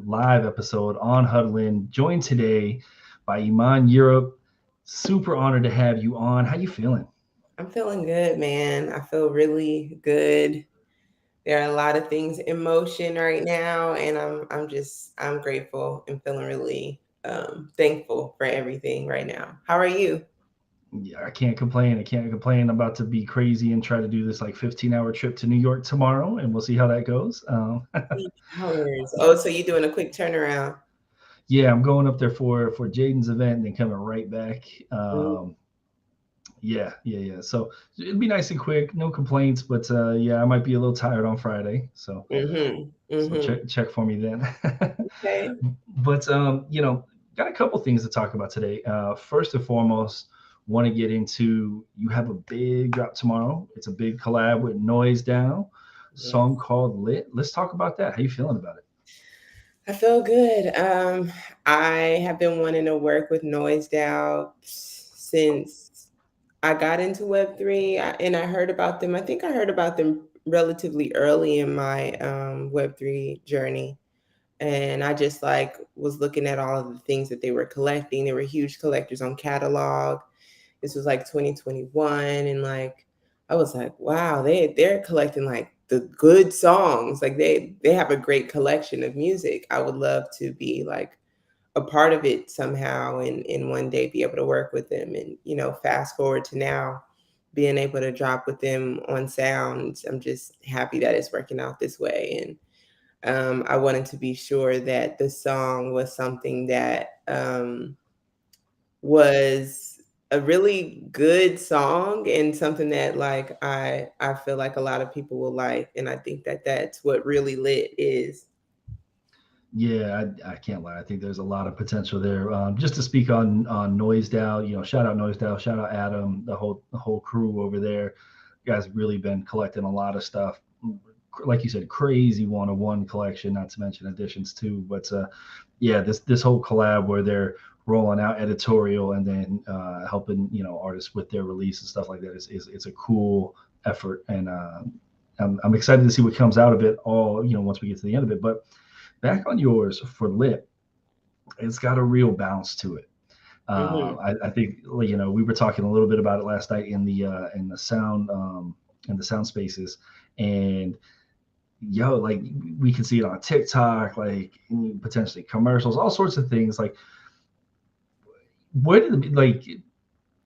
live episode on Huddlin', joined today by Iman Europe. Super honored to have you on. How you feeling? I'm feeling good, man. I feel really good. There are a lot of things in motion right now, and I'm grateful and feeling really thankful for everything right now. How are you? Yeah, I can't complain. I can't complain. I'm about to be crazy and try to do this like 15-hour trip to New York tomorrow, and we'll see how that goes. 8 hours. Oh, so you're doing a quick turnaround. Yeah, I'm going up there for Jaden's event and then coming right back. Yeah. So it'd be nice and quick, no complaints. But yeah, I might be a little tired on Friday, Mm-hmm. so Mm-hmm. check for me then. Okay. But got a couple things to talk about today. First and foremost, want to get into you have a big drop tomorrow. It's a big collab with Noise Down, Yes. song called Lit. Let's talk about that. How you feeling about it? I feel good. I have been wanting to work with Noise DAO since I got into Web3, and I heard about them. I think I heard about them relatively early in my Web3 journey. And I just like was looking at all of the things that they were collecting. They were huge collectors on catalog. This was like 2021, and like I was like, wow, they're collecting like the good songs. Like they have a great collection of music. I would love to be like a part of it somehow, and one day be able to work with them. And fast forward to now, being able to drop with them on sounds. I'm just happy that it's working out this way. And I wanted to be sure that the song was something that was a really good song and something that like I feel like a lot of people will like, and I think that that's what really lit is. Yeah, I can't lie. I think there's a lot of potential there. Just to speak on Noise Dow, shout out Noise Dow, shout out Adam, the whole crew over there. You guys have really been collecting a lot of stuff. Like you said, crazy one-of-one collection, not to mention additions too. But yeah, this whole collab where they're rolling out editorial and then helping artists with their release and stuff like that is it's a cool effort, and I'm excited to see what comes out of it all. Once we get to the end of it, but back on yours for Lit, it's got a real bounce to it. Hmm. I think we were talking a little bit about it last night in the sound in the sound spaces, and like we can see it on TikTok, like potentially commercials, all sorts of things. Like, what did like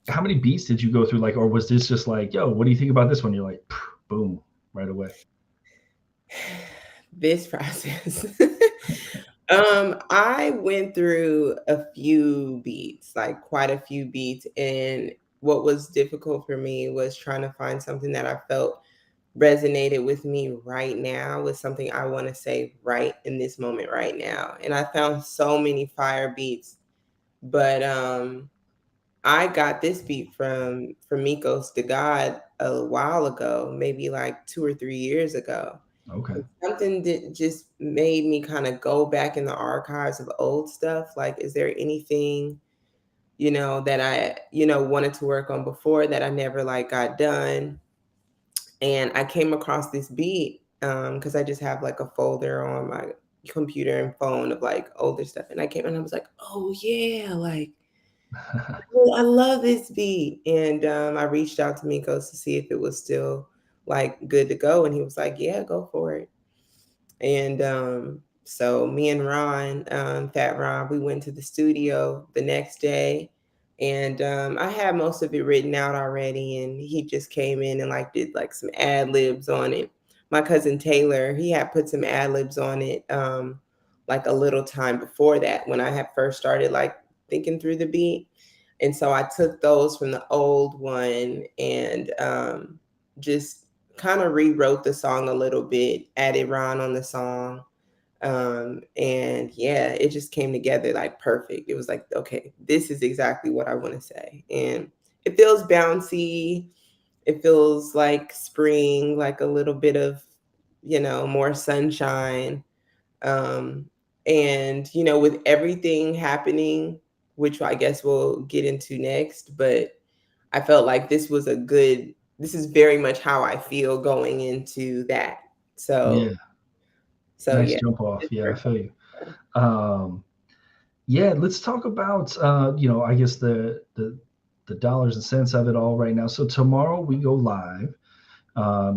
how many beats did you go through? Like, or was this just like, yo, what do you think about this one? You're like, boom, right away. This process. I went through a few beats, like quite a few beats, and what was difficult for me was trying to find something that I felt resonated with me right now, with something I want to say right in this moment right now. And I found so many fire beats, but I got this beat from Migos to God a while ago, maybe like 2 or 3 years ago. Okay. And something that just made me kind of go back in the archives of old stuff. Like, is there anything, that I, wanted to work on before that I never like got done? And I came across this beat because I just have like a folder on my computer and phone of like older stuff. And I came and I was like, oh yeah, like I love this beat. And I reached out to Migos to see if it was still like good to go. And he was like, yeah, go for it. And so me and Ron, Fat Ron, we went to the studio the next day. And I had most of it written out already. And he just came in and like did like some ad libs on it. My cousin Taylor, he had put some ad libs on it like a little time before that when I had first started like thinking through the beat. And so I took those from the old one and just kind of rewrote the song a little bit, added Ron on the song. And yeah, it just came together like perfect. It was like, okay, this is exactly what I want to say. And it feels bouncy. It feels like spring, like a little bit of, more sunshine. Um, and, with everything happening, which I guess we'll get into next, but I felt like this is very much how I feel going into that. So, Yeah. so Nice yeah, jump off. it's Yeah, I perfect. feel you. Um, yeah, let's talk about I guess the dollars and cents of it all right now. So tomorrow we go live.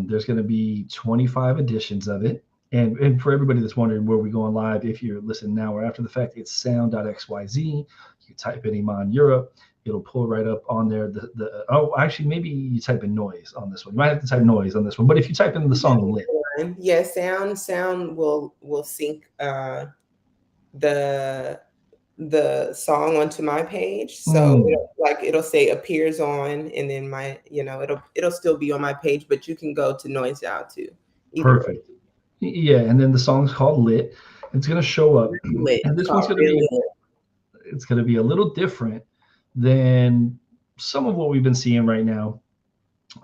There's going to be 25 editions of it. And for everybody that's wondering where we're going live, if you're listening now or after the fact, it's sound.xyz. You type in Iman Europe, it'll pull right up on there. Actually, maybe you type in noise on this one. You might have to type noise on this one. But if you type in the song lit, Yeah, sound will sync the the song onto my page. So mm, it'll say appears on, and then it'll still be on my page, but you can go to Noise Out too. Either way. perfect. Yeah, and then the song's called lit. It's going to show up, Really lit. and It's this one's called going to Really be Lit. it's going to be a little different than some of what we've been seeing right now,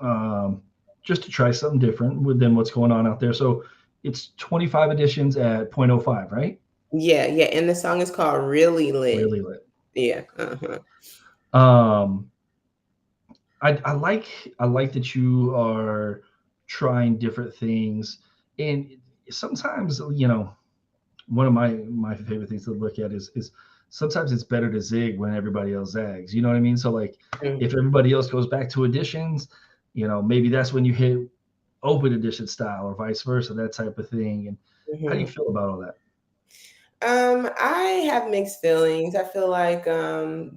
um, just to try something different within what's going on out there. So it's 25 editions at 0.05, right? Yeah, yeah. And the song is called Really Lit. Really lit. Yeah. Uh-huh. Um, I like that you are trying different things, and sometimes one of my favorite things to look at is sometimes it's better to zig when everybody else zags. You know what I mean? So like if Mhm. everybody else goes back to editions, maybe that's when you hit open edition style or vice versa, that type of thing. And how do you Mhm. feel about all that? I have mixed feelings. I feel like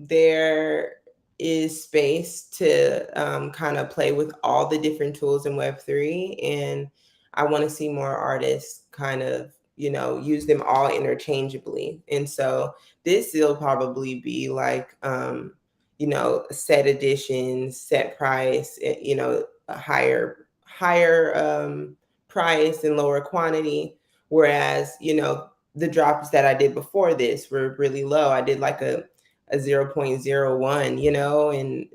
there is space to kind of play with all the different tools in Web3. And I want to see more artists kind of, use them all interchangeably. And so this will probably be like, set editions, set price, a higher price and lower quantity. Whereas, the drops that I did before this were really low. I did like a 0.01, and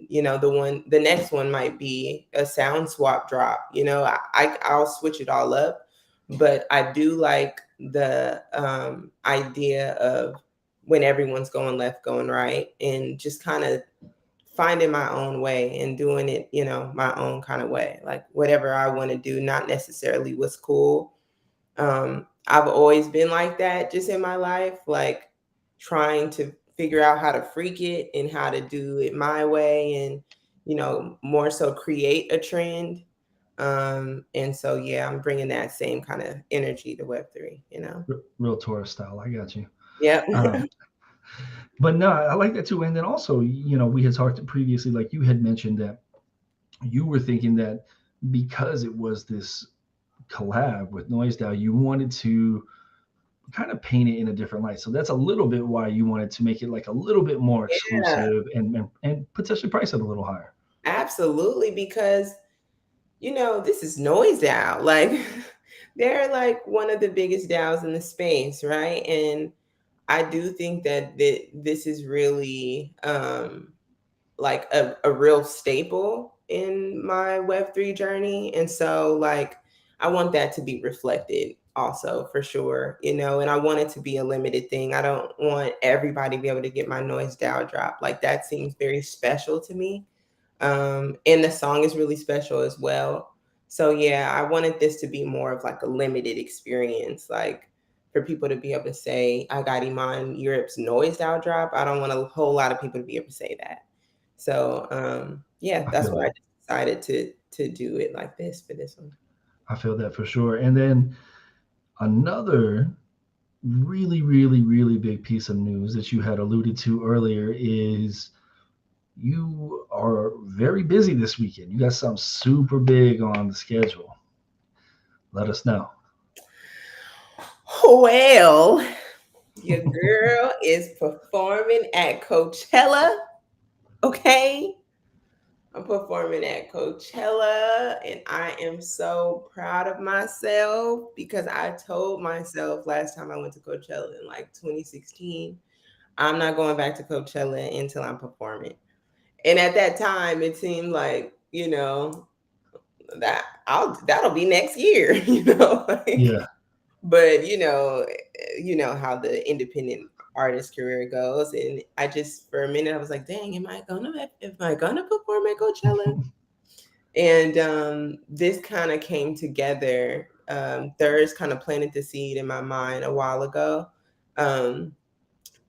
the next one might be a sound swap drop. I'll switch it all up, but I do like the idea of when everyone's going left, going right, and just kind of finding my own way and doing it, my own kind of way, like whatever I want to do, not necessarily what's cool. I've always been like that just in my life, like trying to figure out how to freak it and how to do it my way and, more so create a trend. And so, yeah, I'm bringing that same kind of energy to Web3. Real Taurus style. I got you. Yep. Um, but no, I like that too. And then also, we had talked previously, like you had mentioned that you were thinking that because it was this collab with Noise Dow, you wanted to kind of paint it in a different light. So that's a little bit why you wanted to make it like a little bit more Yeah, exclusive and potentially price it a little higher. absolutely. Because, this is Noise DAO. Like, they're like one of the biggest DAOs in the space, right? And I do think that this is really like a real staple in my Web3 journey. And so, like, I want that to be reflected also for sure, and I want it to be a limited thing. I don't want everybody to be able to get my Noise DAO drop. Like, that seems very special to me. And the song is really special as well. So yeah, I wanted this to be more of like a limited experience, like for people to be able to say, I got Iman Europe's Noise Out drop. I don't want a whole lot of people to be able to say that. So yeah, I that's feel why I that. just decided to do it like this for this one. I feel that for sure. And then another really, really, really big piece of news that you had alluded to earlier is you are very busy this weekend. You got something super big on the schedule. Let us know. Well, your girl is performing at Coachella. Okay. I'm performing at Coachella and I am so proud of myself because I told myself last time I went to Coachella in like 2016, I'm not going back to Coachella until I'm performing. And at that time, it seemed like, that'll be next year, like, Yeah, but you know how the independent artist career goes. And I just for a minute I was like, dang, am I gonna perform at Coachella? And this kind of came together. Thurs kind of planted the seed in my mind a while ago. Um,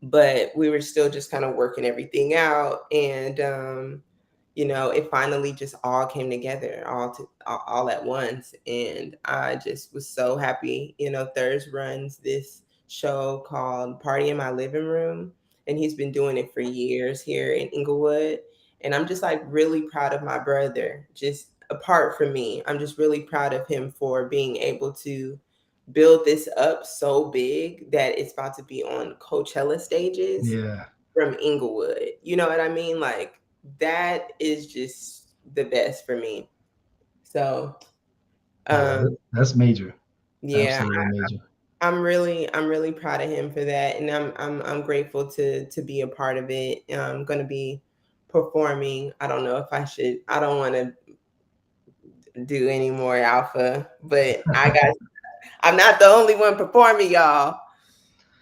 but we were still just kind of working everything out, and it finally just all came together all at once, and I just was so happy. Thurs runs this show called Party in My Living Room, and he's been doing it for years here in Inglewood, and I'm just like really proud of my brother. Just apart from me, I'm just really proud of him for being able to build this up so big that it's about to be on Coachella stages Yeah. from Inglewood. You know what I mean? Like that is just the best for me. So, Yeah. um, That's major. yeah, Absolutely major. I'm really proud of him for that, and I'm grateful to be a part of it. I'm gonna be performing. I don't know if I should. I don't want to do any more alpha, but I'm not the only one performing, y'all.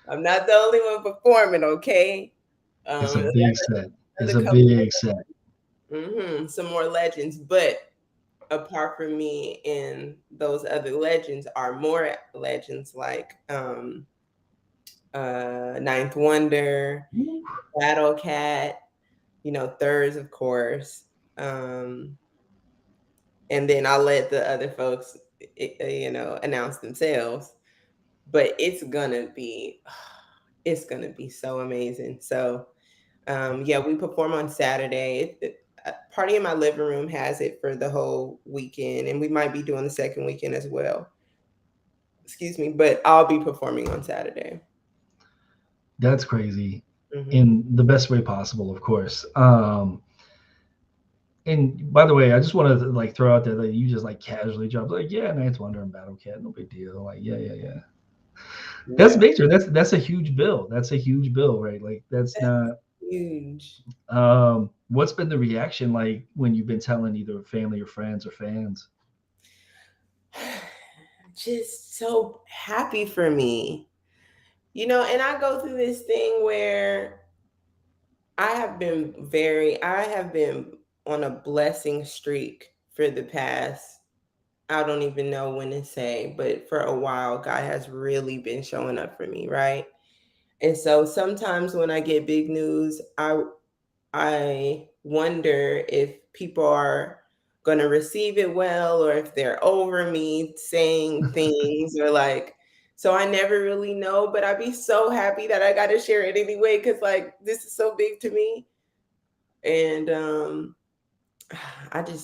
I'm not the only one performing, okay? It's a There's big set. It's another a couple, big set. some more legends, but apart from me and those other legends are more legends like Ninth Wonder, Woo. Battle Cat, Thurs, of course. Um, and then I'll let the other folks, announce themselves. But it's gonna be so amazing. So yeah, we perform on Saturday. Party in My Living Room has it for the whole weekend, and we might be doing the second weekend as well. Excuse me, but I'll be performing on Saturday. That's crazy Hmm. in the best way possible, of course. And by the way, I just wanted to like throw out there that you just like casually dropped like, yeah, Ninth Wonder and Battle Cat, no big deal. Like, yeah, yeah, yeah. That's Yeah, major. That's a huge bill. That's a huge bill, right? Like that's not huge. what's been the reaction like when you've been telling either family or friends or fans? Just so happy for me. And I go through this thing where I have been on a blessing streak for the past, I don't even know when to say, but for a while, God has really been showing up for me, right? And so sometimes when I get big news, I wonder if people are going to receive it well, or if they're over me saying things, or like, so I never really know, but I'd be so happy that I got to share it anyway, because like this is so big to me. And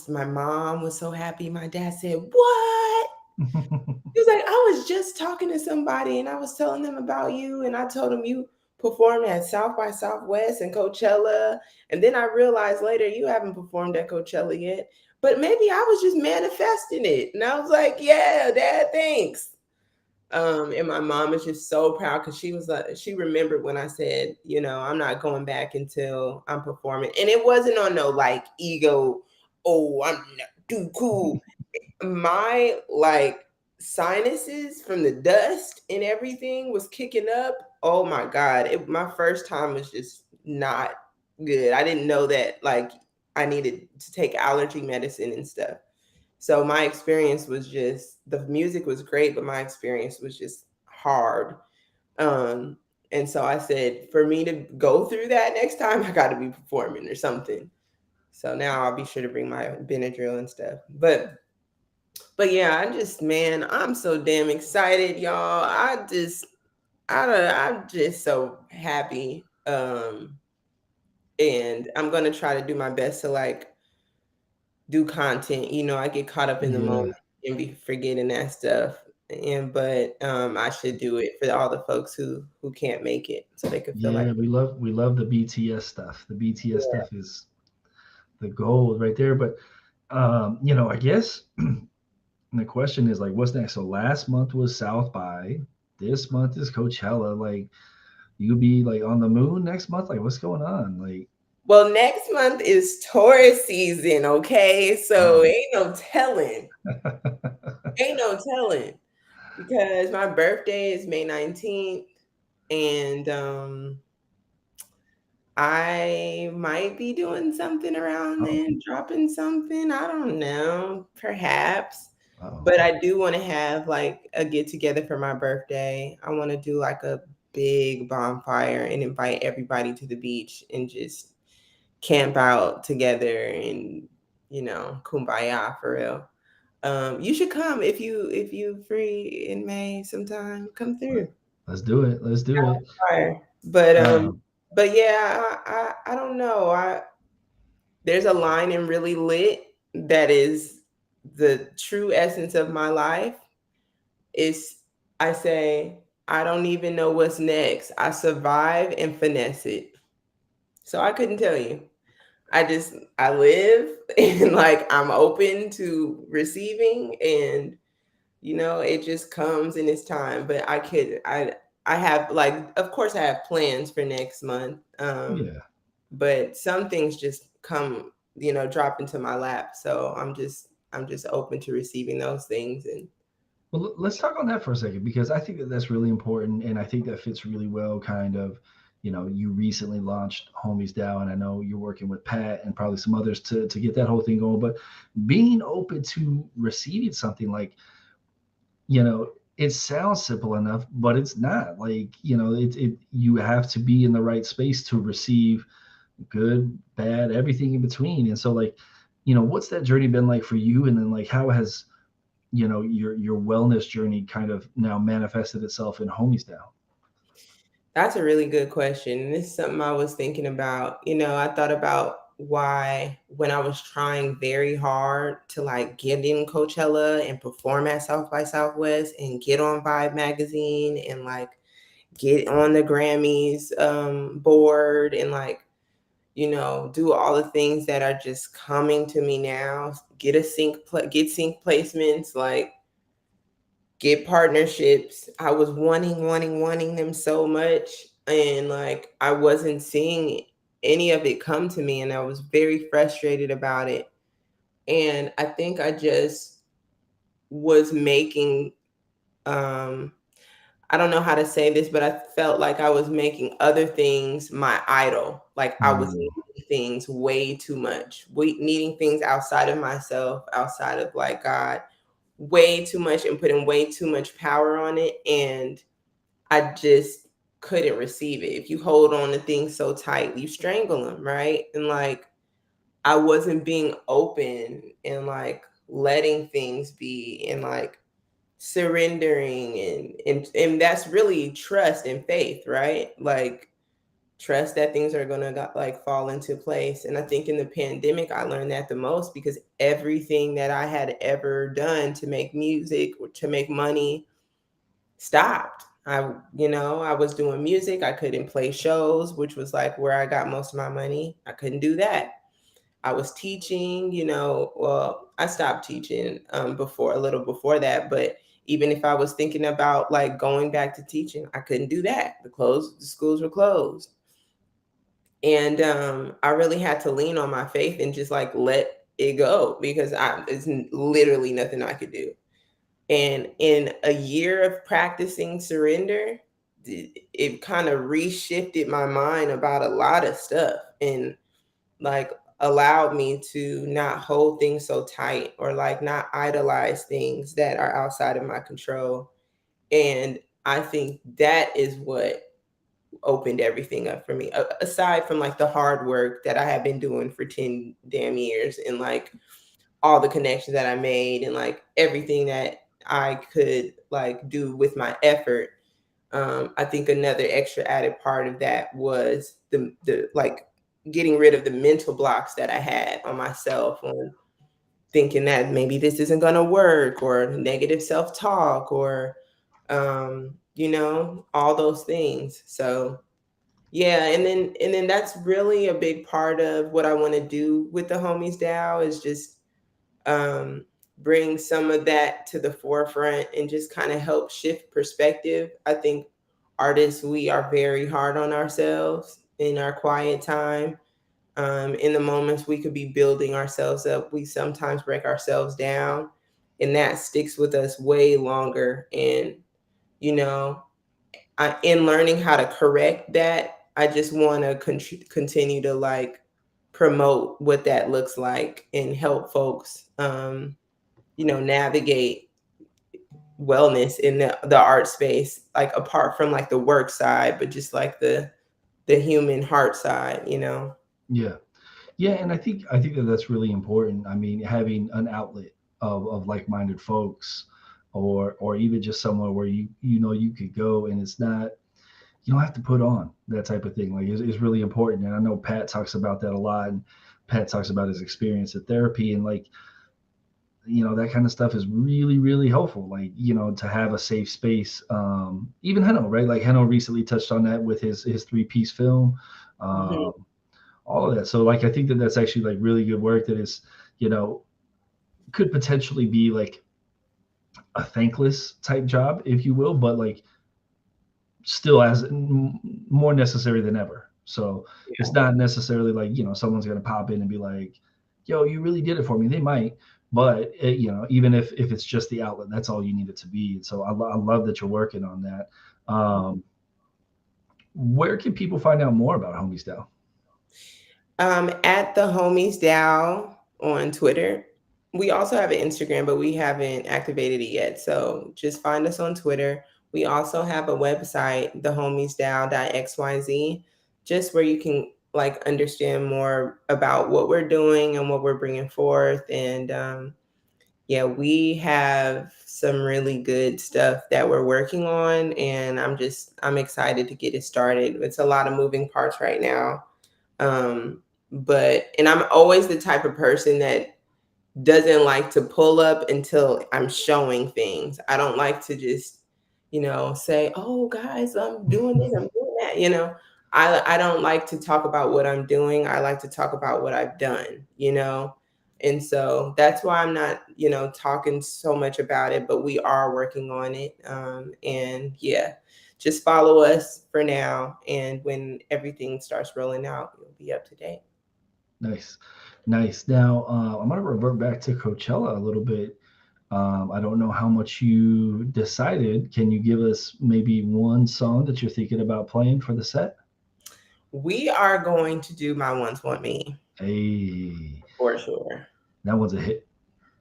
my mom was so happy. My dad said, "What?" He was like, "I was just talking to somebody and I was telling them about you. And I told them you performed at South by Southwest and Coachella. And then I realized later you haven't performed at Coachella yet. But maybe I was just manifesting it." And I was like, "Yeah, Dad, thanks." And my mom is just so proud because she was like, she remembered when I said, I'm not going back until I'm performing. And it wasn't on no like ego, oh, I'm not too cool. My like sinuses from the dust and everything was kicking up. Oh my God. My first time was just not good. I didn't know that like I needed to take allergy medicine and stuff. So my experience was just, the music was great, but my experience was just hard. Um, and so I said, for me to go through that next time, I got to be performing or something. So now I'll be sure to bring my Benadryl and stuff. But yeah, man, I'm so damn excited, y'all. I'm just so happy. And I'm gonna try to do my best to like do content. I get caught up in the Yeah. moment and be forgetting that stuff. But I should do it for all the folks who can't make it, so they could feel like, Yeah, we love the BTS stuff. The BTS yeah. stuff is the gold right there. But I guess the question is like, what's next? So last month was South by. This month is Coachella. Like, you be like on the moon next month. Like, what's going on? Like, Well, next month is Taurus season, okay? So oh, ain't no telling, because my birthday is May 19th, and I might be doing something around oh, then, dropping something. I don't know, perhaps. oh, But I do want to have like a get together for my birthday. I want to do like a big bonfire and invite everybody to the beach and just camp out together and, kumbaya for real. You should come if you free in May sometime. Come through. Let's do it. Let's do it. Fire. But Um, but yeah, I don't know. There's a line in Really Lit that is the true essence of my life. Is I say, I don't even know what's next. I survive and finesse it. So I couldn't tell you. I live and like I'm open to receiving, and it just comes in its time. But I have, like, of course I have plans for next month. yeah. But some things just come, drop into my lap. So I'm just open to receiving those things. And Well, let's talk on that for a second because I think that that's really important, and I think that fits really well. Kind of, you recently launched Homies DAO, and I know you're working with Pat and probably some others to get that whole thing going. But being open to receiving something like, it sounds simple enough, but it's not. Like, it you have to be in the right space to receive good, bad, everything in between. And so, like, what's that journey been like for you? And then, like, how has your wellness journey kind of now manifested itself in Homies now? that's a really good question. And this is something I was thinking about. I thought about why, when I was trying very hard to like get in Coachella and perform at South by Southwest and get on Vibe magazine and like get on the Grammys board and like, do all the things that are just coming to me now. Get sync placements, like get partnerships. I was wanting them so much, and like I wasn't seeing any of it come to me, and I was very frustrated about it. And I think I just was making I don't know how to say this, but I felt like I was making other things my idol. Like I was Mm. needing things way too much, needing things outside of myself, outside of like God, way too much, and putting way too much power on it. And I just couldn't receive it. If you hold on to things so tight, you strangle them, right? And like I wasn't being open and like letting things be and like surrendering, and that's really trust and faith, right? Like trust that things are gonna like fall into place. And I think in the pandemic I learned that the most, because everything that I had ever done to make music or to make money stopped. I was doing music, I couldn't play shows, which was like where I got most of my money. I couldn't do that. I was teaching, well, I stopped teaching before, a little before that, but even if I was thinking about like going back to teaching, I couldn't do that. The schools were closed. And I really had to lean on my faith and just like let it go, because it's literally nothing I could do. And in a year of practicing surrender, it kind of reshifted my mind about a lot of stuff. And like allowed me to not hold things so tight, or like not idolize things that are outside of my control. And I think that is what opened everything up for me, aside from like the hard work that I have been doing for 10 damn years, and like all the connections that I made, and like everything that I could like do with my effort. I think another extra added part of that was the like getting rid of the mental blocks that I had on myself, on thinking that maybe this isn't gonna work, or negative self-talk, or all those things. So yeah, and then that's really a big part of what I want to do with the Homies DAO, is just um, bring some of that to the forefront and just kind of help shift perspective. I think artists, we are very hard on ourselves in our quiet time. In the moments we could be building ourselves up, we sometimes break ourselves down, and that sticks with us way longer. And, you know, in learning how to correct that, I just want to continue to like promote what that looks like and help folks navigate wellness in the art space, like apart from like the work side, but just like the human heart side, you know. Yeah. Yeah, and I think that that's really important. I mean, having an outlet of like-minded folks, or even just somewhere where you could go, and it's not, you don't have to put on that type of thing. Like, it's really important. And I know Pat talks about that a lot, and Pat talks about his experience at therapy, and like, that kind of stuff is really, really helpful. Like, to have a safe space. Even Heno, right? Like, Heno recently touched on that with his three-piece film. Mhm. Um, all of that. So like, I think that that's actually like really good work that is, you know, could potentially be like a thankless type job, if you will, but like still as more necessary than ever. So it's Yeah. not necessarily like, someone's going to pop in and be like, yo, you really did it for me. They might, but even if it's just the outlet, that's all you need it to be. So I love that you're working on that. Um, where can people find out more about Homies Dow? At the homies Dow on Twitter. We also have an Instagram, but we haven't activated it yet. So just find us on Twitter. We also have a website, thehomiesdow.xyz, just where you can like understand more about what we're doing and what we're bringing forth. And yeah, we have some really good stuff that we're working on, and I'm excited to get it started. It's a lot of moving parts right now. And I'm always the type of person that doesn't like to pull up until I'm showing things. I don't like to just, say, "Oh, guys, I'm doing this, I'm doing that." I don't like to talk about what I'm doing. I like to talk about what I've done. And so that's why I'm not, talking so much about it, but we are working on it. And yeah, just follow us for now. And when everything starts rolling out, you'll be up to date. Nice, nice. Now, I'm gonna revert back to Coachella a little bit. I don't know how much you decided. Can you give us maybe one song that you're thinking about playing for the set? We are going to do My Ones Want Me Hey, for sure. that one's a hit.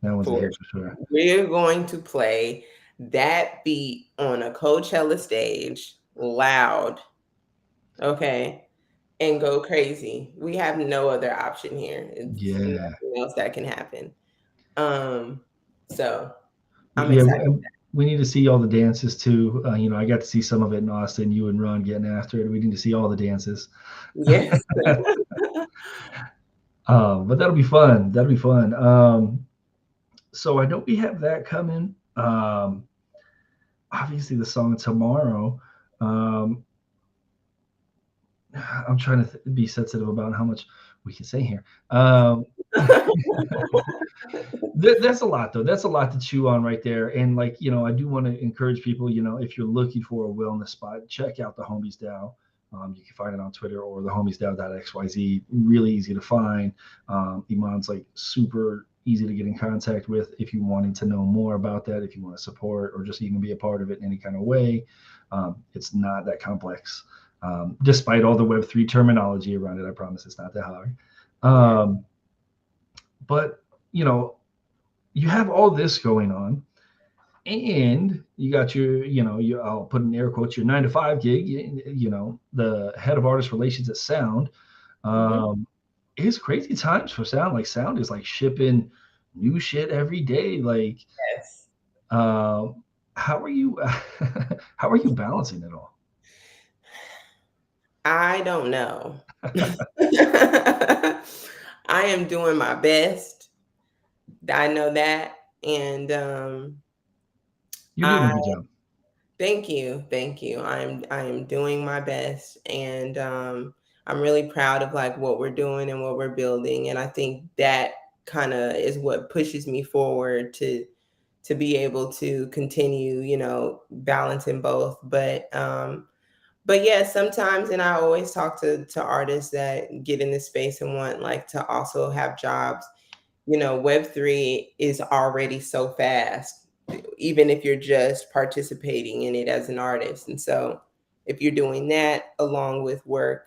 That one's a For hit for sure. sure. We're going to play that beat on a Coachella stage loud, okay, and go crazy. We have no other option here. It's Yeah, nothing else that can happen. Um, so I'm yeah. excited. We need to see all the dances too. I got to see some of it in Austin. You and Ron getting after it. We need to see all the dances. Yes. But that'll be fun. That'll be fun. So I know we have that coming. Obviously, the song tomorrow. Um, I'm trying to be sensitive about how much we can say here. That's a lot, though. That's a lot to chew on right there. And like, I do want to encourage people. If you're looking for a wellness spot, check out the Homies Dow. You can find it on Twitter or the homiesdow.xyz. Really easy to find. Iman's like super easy to get in contact with if you wanting to know more about that, if you want to support or just even be a part of it in any kind of way. It's not that complex, despite all the Web3 terminology around it. I promise it's not that hard. Yeah. Um, but you know, you have all this going on, and you got I'll put in air quotes, your 9 to 5 gig. The head of artist relations at Sound. Mhm. Um, it's crazy times for Sound. Like, Sound is like shipping new shit every day. Like, Yes. um, how are you? How are you balancing it all? I don't know. I am doing my best. I know that. And You're doing a I good job. thank you. Thank you. I am doing my best, and I'm really proud of like what we're doing and what we're building. And I think that kind of is what pushes me forward to be able to continue, balancing both. But yeah, sometimes, and I always talk to artists that get in this space and want like to also have jobs. Web3 is already so fast, even if you're just participating in it as an artist. And so if you're doing that along with work,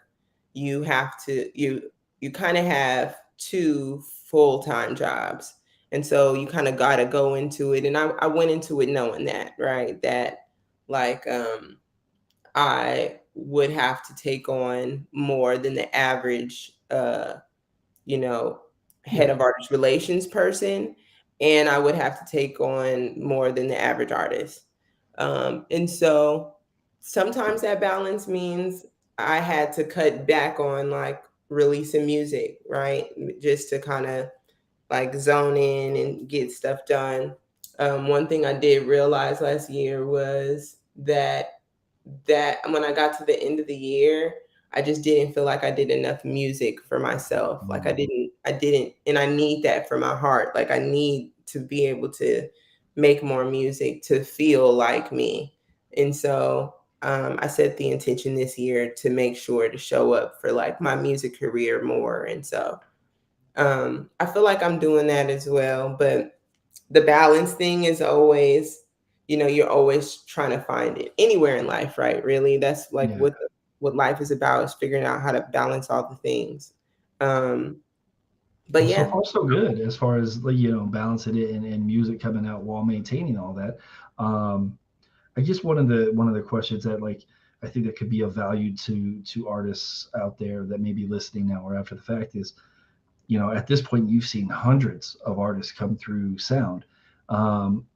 you kind of have two full-time jobs. And so you kind of got to go into it. And I went into it knowing that, right? That like, I would have to take on more than the average, you know, head Yeah. of artist relations person, and I would have to take on more than the average artist. And so sometimes that balance means I had to cut back on like releasing music, right? Just to kind of like zone in and get stuff done. One thing I did realize last year was that when I got to the end of the year, I just didn't feel like I did enough music for myself. Like Mhm. I didn't, and I need that for my heart. Like I need to be able to make more music to feel like me. And so I set the intention this year to make sure to show up for like my music career more. And so I feel like I'm doing that as well. But the balance thing is always, you're always trying to find it anywhere in life, right? Really, that's like Yeah. what life is about, is figuring out how to balance all the things. Um, but Well, so yeah, far so good as far as like, balancing it and music coming out while maintaining all that. Um, I guess one of the questions that like I think that could be of value to artists out there that may be listening now or after the fact is, at this point you've seen hundreds of artists come through sound. Um,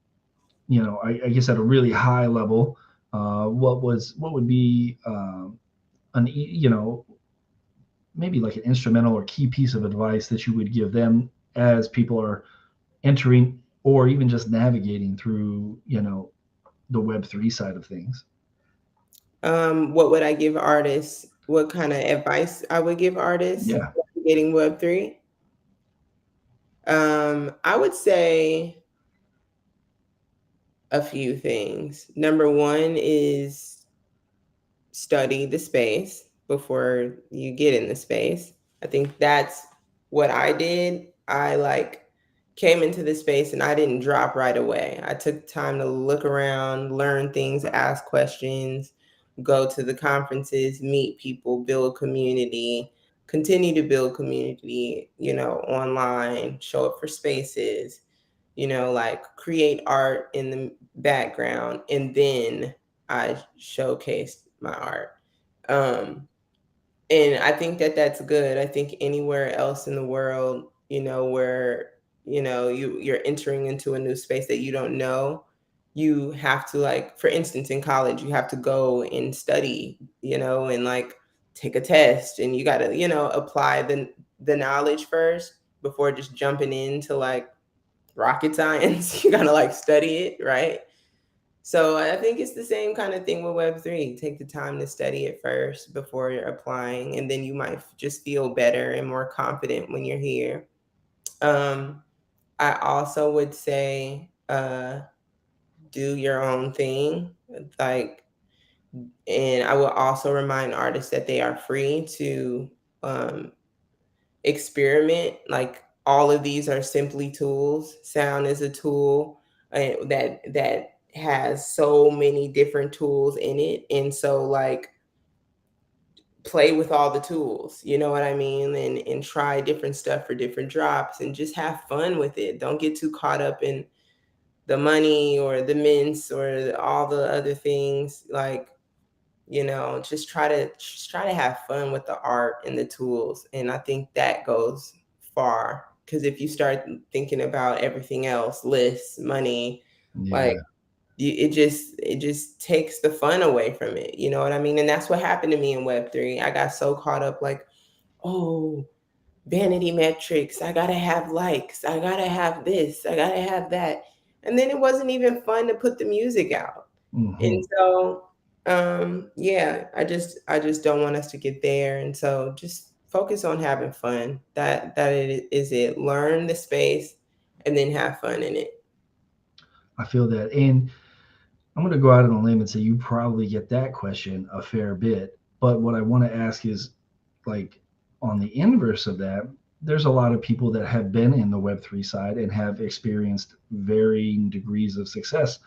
I guess at a really high level, what would be maybe like an instrumental or key piece of advice that you would give them as people are entering or even just navigating through, the Web3 side of things? what would I give artists? What kind of advice I would give artists Yeah. navigating Web3? I would say a few things. Number one is study the space before you get in the space. I think that's what I did. I like came into the space and I didn't drop right away. I took time to look around, learn things, ask questions, go to the conferences, meet people, build community, continue to build community, online, show up for spaces, like create art in the background, and then I showcased my art. Um, and I think that that's good. I think anywhere else in the world, where you're entering into a new space that you don't know, you have to, like, for instance, in college, you have to go and study, and like take a test, and you got to, apply the knowledge first before just jumping into like rocket science. You gotta like study it, right? So I think it's the same kind of thing with Web3. Take the time to study it first before you're applying, and then you might just feel better and more confident when you're here. Um, I also would say do your own thing. Like, and I will also remind artists that they are free to um, experiment. Like all of these are simply tools. Sound is a tool that has so many different tools in it, and so like play with all the tools. You know what I mean? And try different stuff for different drops, and just have fun with it. Don't get too caught up in the money or the mints or all the other things. Like, just try to have fun with the art and the tools, and I think that goes far, because if you start thinking about everything else, lists, money, like, Yeah. it just takes the fun away from it, you know what I mean? And that's what happened to me in Web3. I got so caught up, like, oh, vanity metrics, I gotta have likes, I gotta have this, I gotta have that, and then it wasn't even fun to put the music out. And Hmm. so, yeah, I just don't want us to get there. And so just focus on having fun. That is it. Learn the space and then have fun in it. I feel that. And I'm going to go out on a limb and say you probably get that question a fair bit. But what I want to ask is like on the inverse of that, there's a lot of people that have been in the Web3 side and have experienced varying degrees of success.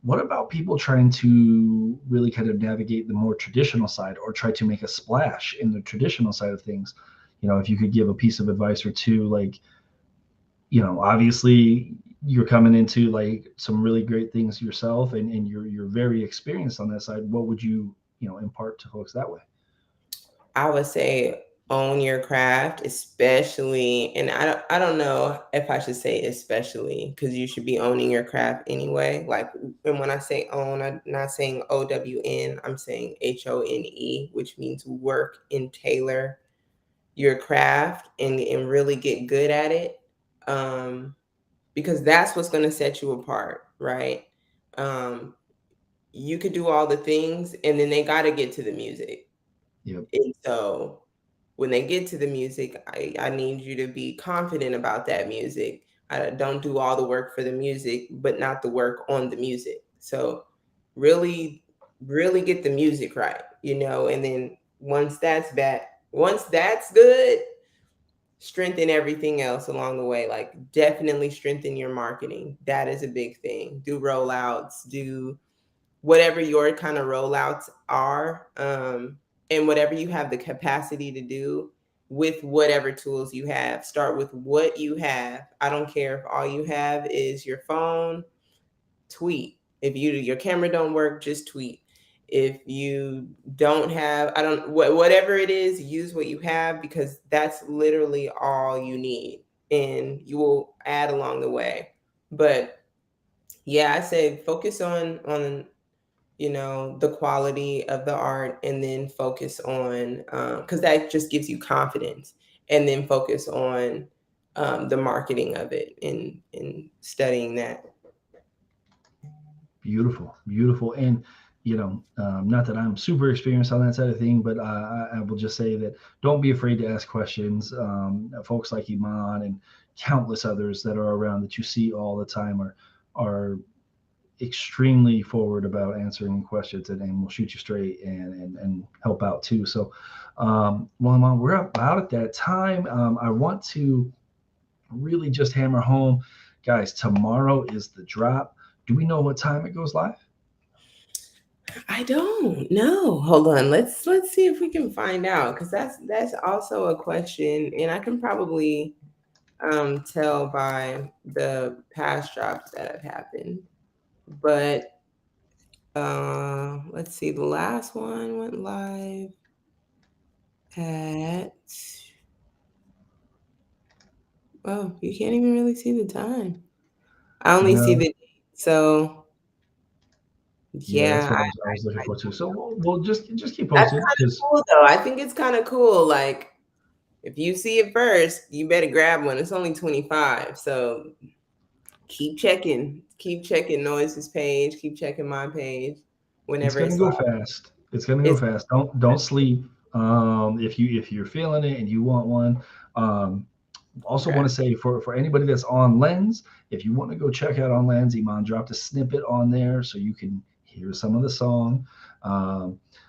What about people trying to really kind of navigate the more traditional side or try to make a splash in the traditional side of things? If you could give a piece of advice or two, like Obviously you're coming into like some really great things yourself, and you're very experienced on that side. What would you impart to folks that way? I would say own your craft, especially, and I don't know if I should say especially, because you should be owning your craft anyway. Like, and when I say own, I'm not saying OWN, I'm saying HONE, which means work and tailor your craft and really get good at it. Um, because that's what's going to set you apart, right? Um, you could do all the things and then they got to get to the music. Yep. And so when they get to the music, I need you to be confident about that music. I don't do all the work for the music, but not the work on the music. So really, really get the music right, and then once that's good, strengthen everything else along the way. Like definitely strengthen your marketing. That is a big thing. Do rollouts, do whatever your kind of rollouts are, and whatever you have the capacity to do with whatever tools you have. Start with what you have. I don't care if all you have is your phone. Tweet. If your camera don't work, just tweet. If you don't have, I don't whatever it is, use what you have, because that's literally all you need, and you will add along the way. But yeah, I say focus on the quality of the art, and then focus on, because that just gives you confidence, and then focus on the marketing of it and studying that. Beautiful, beautiful. And not that I'm super experienced on that side of thing, but I will just say that don't be afraid to ask questions. Folks like Iman and countless others that are around that you see all the time are extremely forward about answering questions, and will shoot you straight and help out too. So, well, Iman, we're about at that time. I want to really just hammer home, guys. Tomorrow is the drop. Do we know what time it goes live? I don't know. Hold on. Let's see if we can find out, because that's also a question, and I can probably tell by the past drops that have happened. But let's see. The last one went live at, well, you can't even really see the time. I only see No. the date. So Yeah, that's yeah, what I was looking for too. So we'll just keep that's posted kind of because cool though. I think it's kind of cool. Like, if you see it first, you better grab one. It's only 25. So keep checking Noise's page, keep checking my page it's whenever gonna it's go live. fast. It's gonna go It's fast. Don't sleep. If you're feeling it and you want one. Also okay. want to say for anybody that's on Lens, if you want to go check out on Lens, Iman dropped a snippet on there so you can hear some of the song.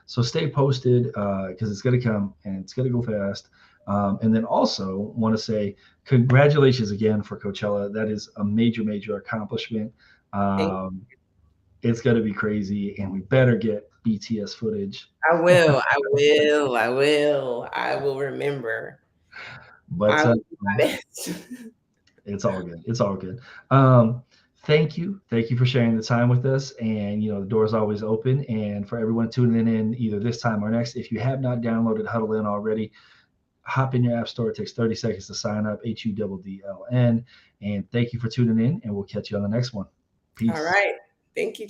So stay posted because it's gonna come and it's gonna go fast. And then also want to say congratulations again for Coachella. That is a major, major accomplishment. Thank Um, it's going to be crazy, and we better get BTS footage. I will. I will. I will. I will remember. But I will do my best. it's all good. It's all good. Thank you for sharing the time with us. And the door's always open. And for everyone tuning in either this time or next, if you have not downloaded Huddle In already, hop in your app store. It takes 30 seconds to sign up. HUDDLN. And thank you for tuning in. And we'll catch you on the next one. All Peace. right. Thank you.